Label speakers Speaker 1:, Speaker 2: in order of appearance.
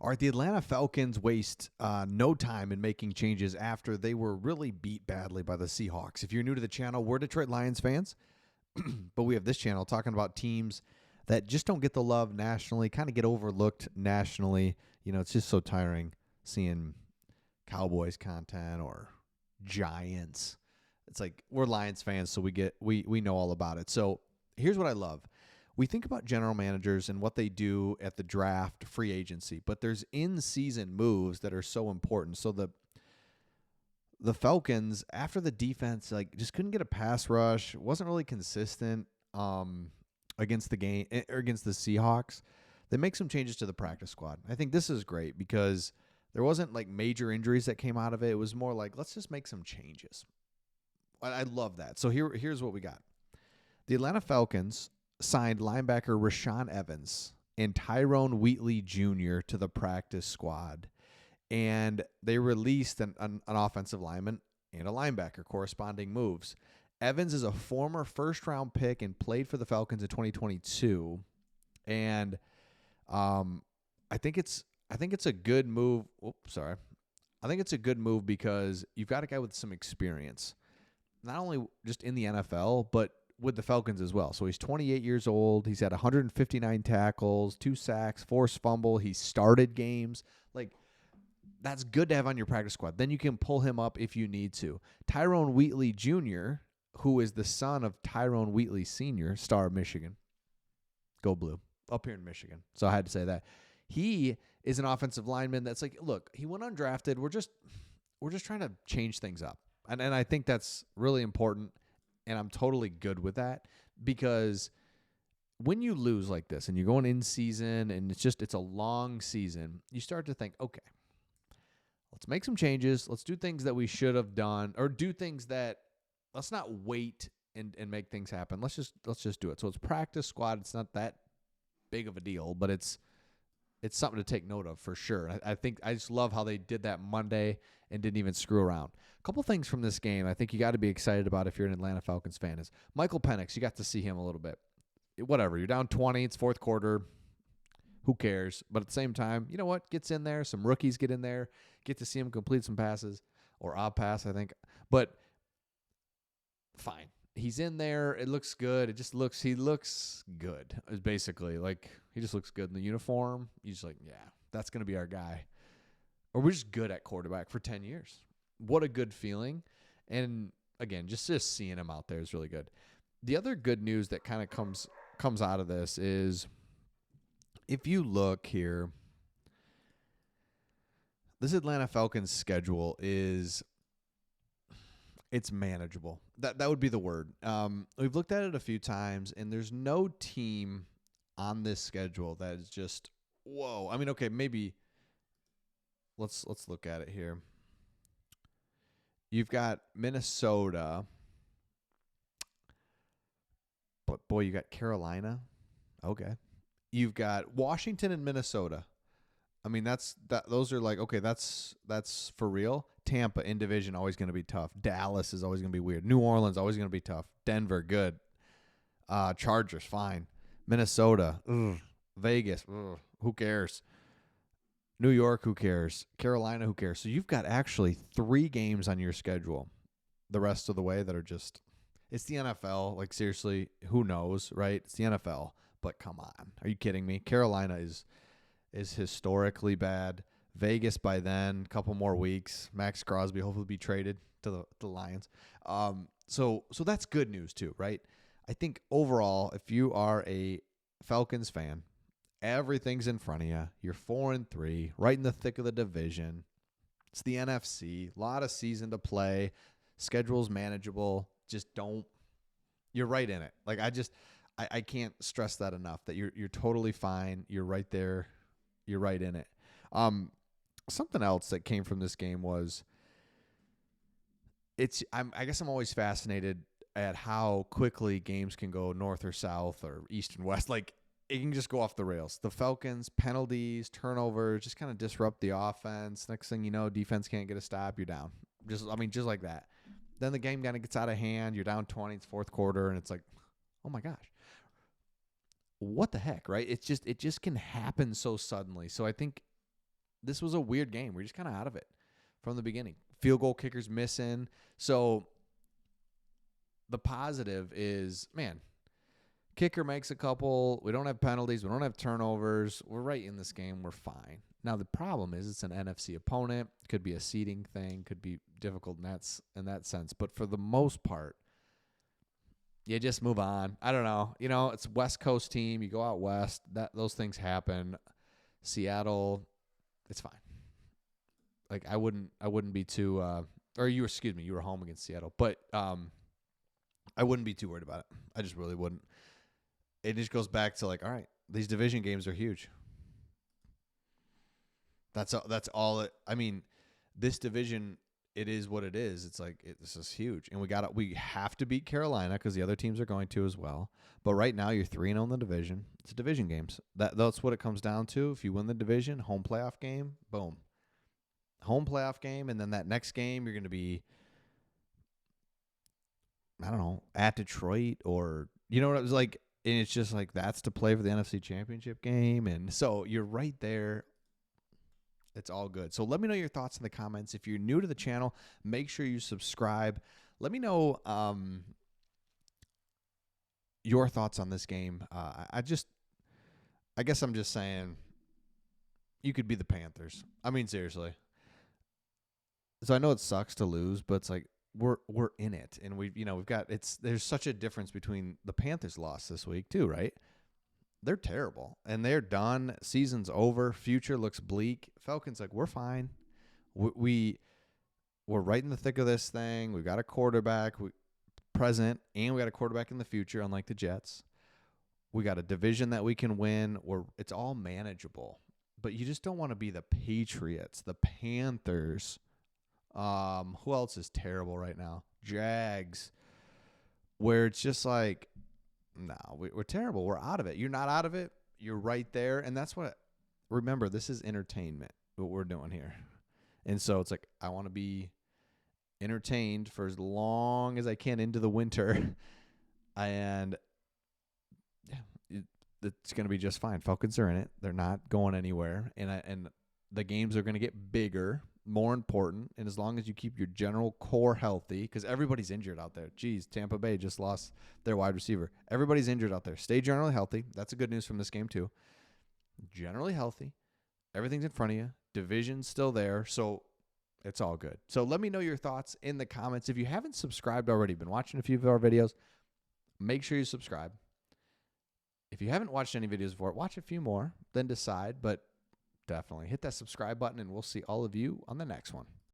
Speaker 1: All right, the Atlanta Falcons waste no time in making changes after they were really beat badly by the Seahawks. If you're new to the channel, we're Detroit Lions fans, but we have this channel talking about teams that just don't get the love nationally, kind of get overlooked nationally. You know, it's just so tiring seeing Cowboys content or Giants. It's like we're Lions fans, so we know all about it. So here's what I love. We think about general managers and what they do at the draft, free agency, but there's in-season moves that are so important. So the Falcons, after the defense, like just couldn't get a pass rush, wasn't really consistent against the game or against the Seahawks. They make some changes to the practice squad. I think this is great because there wasn't like major injuries that came out of it. It was more like let's just make some changes. I love that. So here's what we got. The Atlanta Falcons signed linebacker Rashaan Evans and Tyrone Wheatley Jr. to the practice squad. And they released an offensive lineman and a linebacker, corresponding moves. Evans is a former first-round pick and played for the Falcons in 2022. And I think it's a good move. I think it's a good move because you've got a guy with some experience, not only just in the NFL, but with the Falcons as well. So he's 28 years old. He's had 159 tackles, 2 sacks, forced fumble. He started games. Like, that's good to have on your practice squad. Then you can pull him up if you need to. Tyrone Wheatley Jr., who is the son of Tyrone Wheatley Sr., star of Michigan. Go Blue. Up here in Michigan. So I had to say that. He is an offensive lineman that's like, look, he went undrafted. We're just trying to change things up. And I think that's really important. And I'm totally good with that because when you lose like this and you're going in season and it's a long season, you start to think, okay, let's make some changes. Let's do things that we should have done or do things that let's not wait and make things happen. Let's just do it. So it's practice squad. It's not that big of a deal, but it's something to take note of for sure. I think I just love how they did that Monday and didn't even screw around. A couple things from this game I think you got to be excited about if you're an Atlanta Falcons fan is Michael Penix. You got to see him a little bit. Whatever, you're down 20, it's fourth quarter. Who cares? But at the same time, you know what? Gets in there. Some rookies get in there. Get to see him complete some passes or odd pass, I think. But fine. He's in there. It looks good. He looks good. It's basically like he just looks good in the uniform. He's like, yeah, that's going to be our guy. Or we're just good at quarterback for 10 years. What a good feeling. And again, just seeing him out there is really good. The other good news that kind of comes out of this is if you look here, this Atlanta Falcons schedule it's manageable. That would be the word. We've looked at it a few times, and there's no team on this schedule that is just, whoa. I mean, okay, maybe let's look at it here. You've got Minnesota, but boy, you got Carolina. Okay. You've got Washington and Minnesota. I mean, those are like, okay, that's for real. Tampa in division always going to be tough. Dallas is always going to be weird. New Orleans always going to be tough. Denver good. Chargers fine. Minnesota, ugh. Vegas, ugh. Who cares? New York, who cares? Carolina, who cares? So you've got actually 3 games on your schedule the rest of the way that are just, it's the NFL. Like, seriously, who knows, right? It's the NFL. But come on. Are you kidding me? Carolina is historically bad. Vegas by then, a couple more weeks. Max Crosby hopefully be traded to the Lions. So that's good news too, right? I think overall, if you are a Falcons fan, everything's in front of you. You're 4-3, right in the thick of the division. It's the NFC. A lot of season to play. Schedule's manageable. You're right in it. Like I can't stress that enough that you're totally fine. You're right there. You're right in it. Something else that came from this game was I guess I'm always fascinated at how quickly games can go north or south or east and west. Like it can just go off the rails. The Falcons, penalties, turnovers, just kind of disrupt the offense. Next thing you know, defense can't get a stop. You're down. Just like that. Then the game kind of gets out of hand. You're down 20. It's fourth quarter, and it's like, oh my gosh, what the heck, right? It just can happen so suddenly. So I think this was a weird game. We're just kind of out of it from the beginning. Field goal kickers missing. So the positive is, man, kicker makes a couple. We don't have penalties. We don't have turnovers. We're right in this game. We're fine. Now, the problem is it's an NFC opponent. Could be a seeding thing. Could be difficult in that sense. But for the most part, you just move on. I don't know. It's a West Coast team. You go out west. Those things happen. Seattle, it's fine. Like I wouldn't be too you were home against Seattle. But I wouldn't be too worried about it. I just really wouldn't. It just goes back to like, all right, these division games are huge. That's all. This division, it is what it is. It's like this is huge, and we have to beat Carolina because the other teams are going to as well. But right now, you're 3-0 in the division. It's division games. That's what it comes down to. If you win the division, home playoff game, boom, home playoff game, and then that next game you're going to be, I don't know, at Detroit or what it was like. And it's just like that's to play for the NFC Championship game, and so you're right there. It's all good. So let me know your thoughts in the comments. If you're new to the channel, make sure you subscribe. Let me know your thoughts on this game. I guess I'm just saying you could be the Panthers. I mean, seriously. So I know it sucks to lose, but it's like we're in it, and we've got there's such a difference between the Panthers loss this week too, right? They're terrible, and they're done. Season's over. Future looks bleak. Falcons, like, we're fine. We're right in the thick of this thing. We've got a quarterback present, and we got a quarterback in the future, unlike the Jets. We got a division that we can win. It's all manageable, but you just don't want to be the Patriots, the Panthers. Who else is terrible right now? Jags, where it's just like, no, we're terrible. We're out of it. You're not out of it. You're right there. And that's remember, this is entertainment, what we're doing here. And so it's like, I want to be entertained for as long as I can into the winter. And yeah, it's going to be just fine. Falcons are in it. They're not going anywhere. And the games are going to get bigger, more important, and as long as you keep your general core healthy, because everybody's injured out there. Geez, Tampa Bay just lost their wide receiver. Everybody's injured out there. Stay generally healthy. That's the good news from this game too. Generally healthy. Everything's in front of you. Division's still there, so it's all good. So let me know your thoughts in the comments. If you haven't subscribed already, been watching a few of our videos, make sure you subscribe. If you haven't watched any videos before, watch a few more, then decide, but definitely hit that subscribe button, and we'll see all of you on the next one.